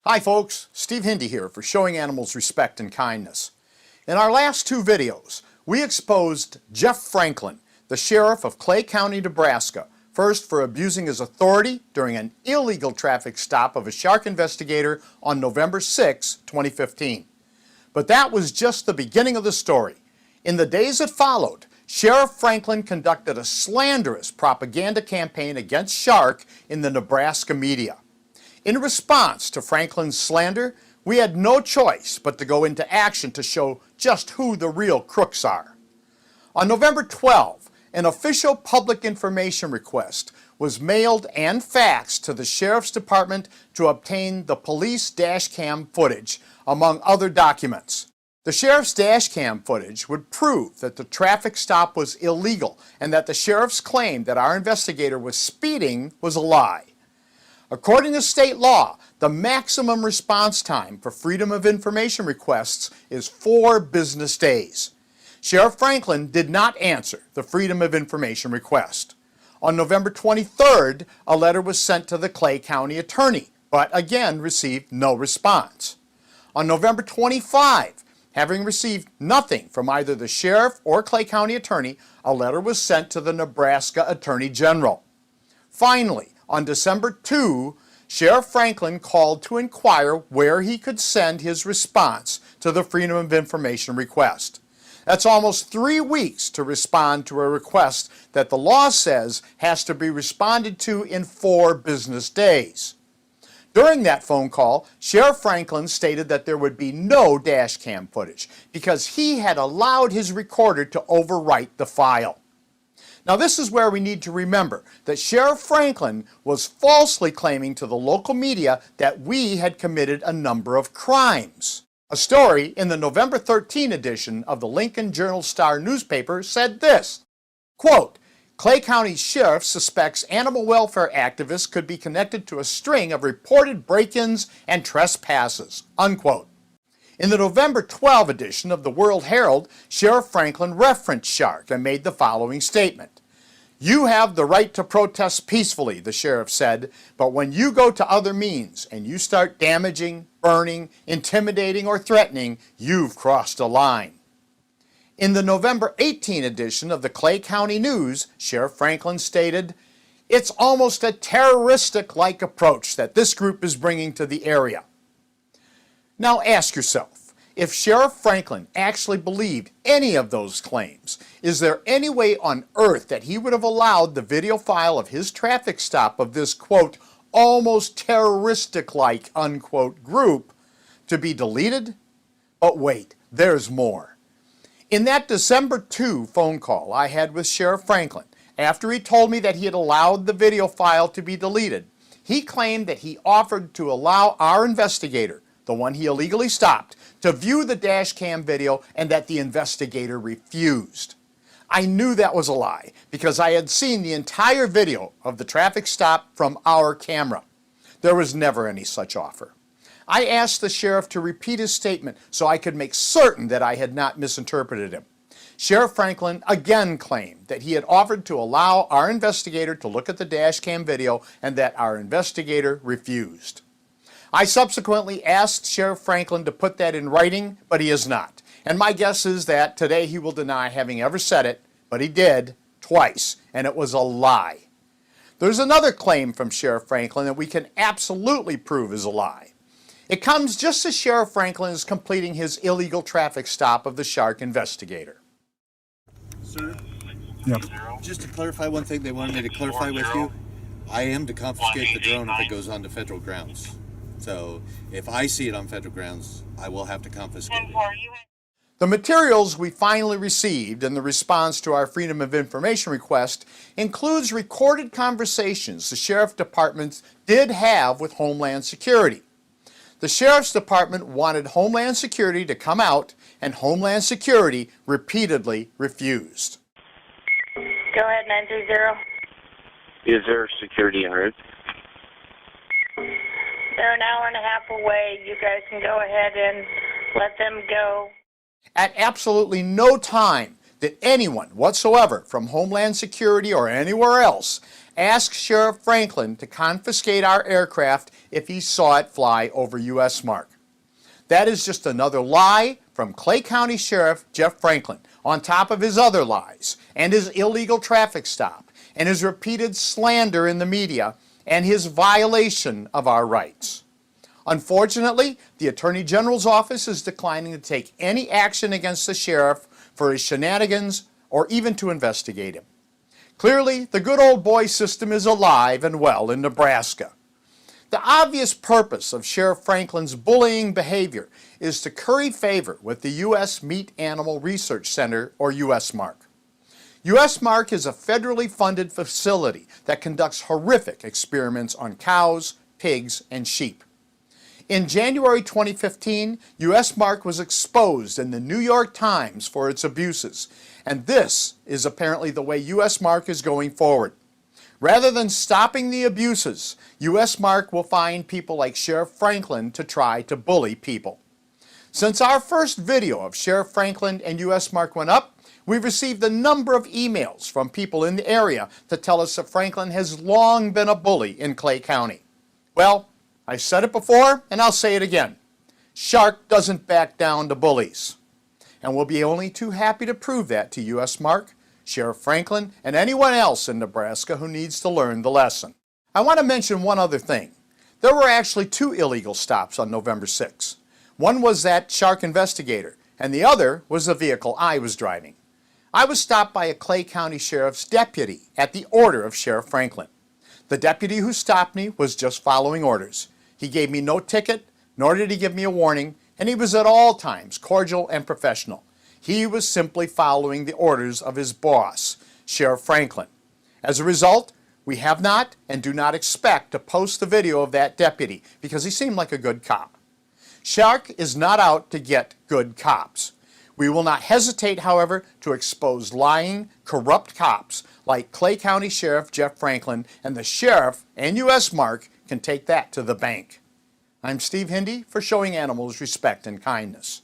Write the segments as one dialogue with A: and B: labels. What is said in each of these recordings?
A: Hi folks, Steve Hindi here for Showing Animals Respect and Kindness. In our last two videos, we exposed Jeff Franklin, the sheriff of Clay County, Nebraska, first for abusing his authority during an illegal traffic stop of a shark investigator on November 6, 2015. But that was just the beginning of the story. In the days that followed, Sheriff Franklin conducted a slanderous propaganda campaign against shark in the Nebraska media. In response to Franklin's slander, we had no choice but to go into action to show just who the real crooks are. On November 12, an official public information request was mailed and faxed to the Sheriff's Department to obtain the police dash cam footage, among other documents. The Sheriff's dash cam footage would prove that the traffic stop was illegal and that the Sheriff's claim that our investigator was speeding was a lie. According to state law, the maximum response time for Freedom of Information requests is 4 business days. Sheriff Franklin did not answer the Freedom of Information request. On November 23rd, a letter was sent to the Clay County attorney, but again received no response. On November 25, having received nothing from either the sheriff or Clay County attorney, a letter was sent to the Nebraska Attorney General. Finally, on December 2, Sheriff Franklin called to inquire where he could send his response to the Freedom of Information request. That's almost 3 weeks to respond to a request that the law says has to be responded to in 4 business days. During that phone call, Sheriff Franklin stated that there would be no dash cam footage because he had allowed his recorder to overwrite the file. Now this is where we need to remember that Sheriff Franklin was falsely claiming to the local media that we had committed a number of crimes. A story in the November 13 edition of the Lincoln Journal-Star newspaper said this, quote, Clay County Sheriff suspects animal welfare activists could be connected to a string of reported break-ins and trespasses, unquote. In the November 12 edition of the World Herald, Sheriff Franklin referenced shark and made the following statement. You have the right to protest peacefully, the sheriff said, but when you go to other means and you start damaging, burning, intimidating, or threatening, you've crossed a line. In the November 18 edition of the Clay County News, Sheriff Franklin stated, it's almost a terroristic-like approach that this group is bringing to the area. Now ask yourself, if Sheriff Franklin actually believed any of those claims, is there any way on earth that he would have allowed the video file of his traffic stop of this, quote, almost terroristic-like, unquote, group to be deleted? But wait, there's more. In that December 2 phone call I had with Sheriff Franklin, after he told me that he had allowed the video file to be deleted, he claimed that he offered to allow our investigator, the one he illegally stopped, to view the dash cam video and that the investigator refused. I knew that was a lie because I had seen the entire video of the traffic stop from our camera. There was never any such offer. I asked the sheriff to repeat his statement so I could make certain that I had not misinterpreted him. Sheriff Franklin again claimed that he had offered to allow our investigator to look at the dash cam video and that our investigator refused. I subsequently asked Sheriff Franklin to put that in writing, but he has not. And my guess is that today he will deny having ever said it, but he did, twice, and it was a lie. There's another claim from Sheriff Franklin that we can absolutely prove is a lie. It comes just as Sheriff Franklin is completing his illegal traffic stop of the shark investigator.
B: Sir?
C: Yep.
B: Just to clarify one thing they wanted me to clarify with you, I am to confiscate the drone if it goes onto federal grounds. So if I see it on federal grounds, I will have to confiscate it.
A: The materials we finally received in the response to our Freedom of Information request includes recorded conversations the Sheriff's Department did have with Homeland Security. The Sheriff's Department wanted Homeland Security to come out, and Homeland Security repeatedly refused.
D: Go ahead, 930.
E: Is there security en route?
D: They're an hour and a half away. You guys can go ahead and let them go.
A: At absolutely no time that anyone whatsoever from Homeland Security or anywhere else ask Sheriff Franklin to confiscate our aircraft if he saw it fly over U.S. mark. That is just another lie from Clay County Sheriff Jeff Franklin, on top of his other lies and his illegal traffic stop and his repeated slander in the media and his violation of our rights. Unfortunately, the Attorney General's office is declining to take any action against the sheriff for his shenanigans or even to investigate him. Clearly, the good old boy system is alive and well in Nebraska. The obvious purpose of Sheriff Franklin's bullying behavior is to curry favor with the U.S. Meat Animal Research Center, or USMARC. USMARC is a federally funded facility that conducts horrific experiments on cows, pigs, and sheep. In January 2015, USMARC was exposed in the New York Times for its abuses, and this is apparently the way USMARC is going forward. Rather than stopping the abuses, USMARC will find people like Sheriff Franklin to try to bully people. Since our first video of Sheriff Franklin and USMARC went up, we've received a number of emails from people in the area to tell us that Franklin has long been a bully in Clay County. Well, I said it before and I'll say it again. Shark doesn't back down to bullies. And we'll be only too happy to prove that to USMARC, Sheriff Franklin, and anyone else in Nebraska who needs to learn the lesson. I want to mention one other thing. There were actually 2 illegal stops on November 6th. One was that Shark Investigator, and the other was the vehicle I was driving. I was stopped by a Clay County Sheriff's deputy at the order of Sheriff Franklin. The deputy who stopped me was just following orders. He gave me no ticket, nor did he give me a warning, and he was at all times cordial and professional. He was simply following the orders of his boss, Sheriff Franklin. As a result, we have not and do not expect to post the video of that deputy because he seemed like a good cop. Shark is not out to get good cops. We will not hesitate, however, to expose lying, corrupt cops like Clay County Sheriff Jeff Franklin, and the sheriff and USMARC can take that to the bank. I'm Steve Hindy for Showing Animals Respect and Kindness.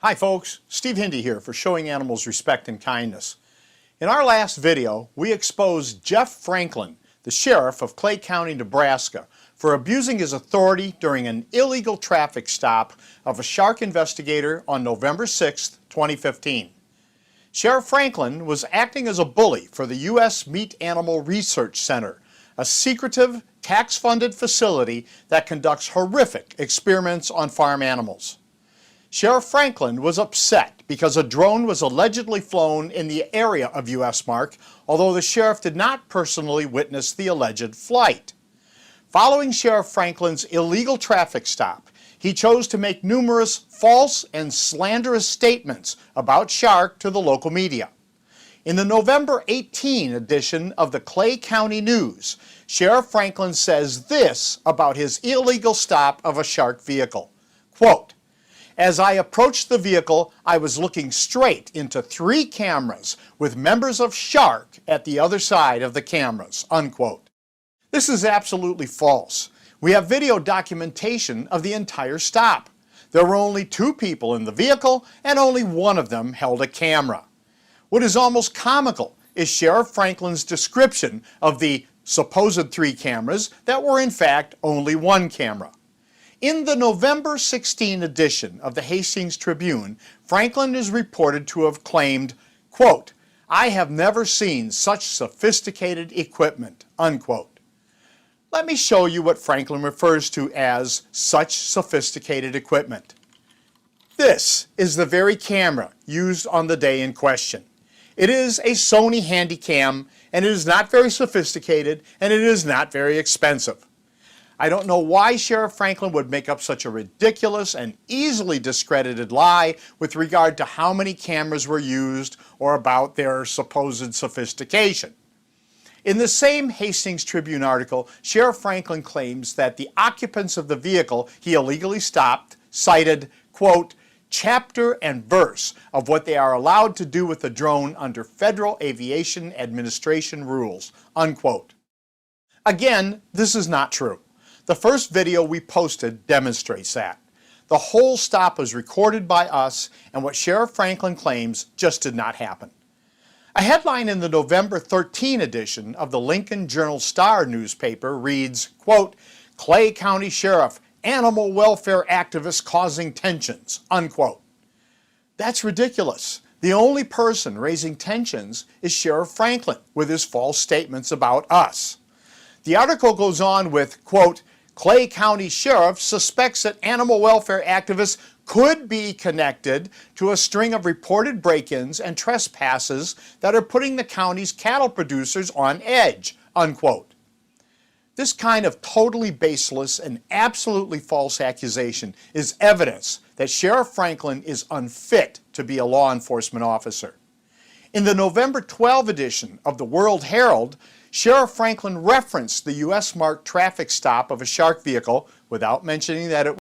A: Hi folks, Steve Hindy here for Showing Animals Respect and Kindness. In our last video, we exposed Jeff Franklin, the sheriff of Clay County, Nebraska, for abusing his authority during an illegal traffic stop of a Shark Investigator on November 6, 2015. Sheriff Franklin was acting as a bully for the U.S. Meat Animal Research Center, a secretive, tax-funded facility that conducts horrific experiments on farm animals. Sheriff Franklin was upset because a drone was allegedly flown in the area of USMARC, although the sheriff did not personally witness the alleged flight. Following Sheriff Franklin's illegal traffic stop, he chose to make numerous false and slanderous statements about Shark to the local media. In the November 18 edition of the Clay County News, Sheriff Franklin says this about his illegal stop of a Shark vehicle. Quote, "As I approached the vehicle, I was looking straight into 3 cameras with members of Shark at the other side of the cameras," unquote. This is absolutely false. We have video documentation of the entire stop. There were only 2 people in the vehicle and only one of them held a camera. What is almost comical is Sheriff Franklin's description of the supposed 3 cameras that were in fact only 1 camera. In the November 16 edition of the Hastings Tribune, Franklin is reported to have claimed, quote, "I have never seen such sophisticated equipment," unquote. Let me show you what Franklin refers to as such sophisticated equipment. This is the very camera used on the day in question. It is a Sony Handycam, and it is not very sophisticated, and it is not very expensive. I don't know why Sheriff Franklin would make up such a ridiculous and easily discredited lie with regard to how many cameras were used or about their supposed sophistication. In the same Hastings Tribune article, Sheriff Franklin claims that the occupants of the vehicle he illegally stopped cited, quote, chapter and verse of what they are allowed to do with the drone under Federal Aviation Administration rules, unquote. Again, this is not true. The first video we posted demonstrates that. The whole stop was recorded by us, and what Sheriff Franklin claims just did not happen. A headline in the November 13 edition of the Lincoln Journal-Star newspaper reads, quote, Clay County Sheriff, animal welfare activists causing tensions, unquote. That's ridiculous. The only person raising tensions is Sheriff Franklin with his false statements about us. The article goes on with, quote, Clay County Sheriff suspects that animal welfare activists could be connected to a string of reported break-ins and trespasses that are putting the county's cattle producers on edge, unquote. This kind of totally baseless and absolutely false accusation is evidence that Sheriff Franklin is unfit to be a law enforcement officer. In the November 12 edition of the World Herald, Sheriff Franklin referenced the U.S. marked traffic stop of a shark vehicle without mentioning that it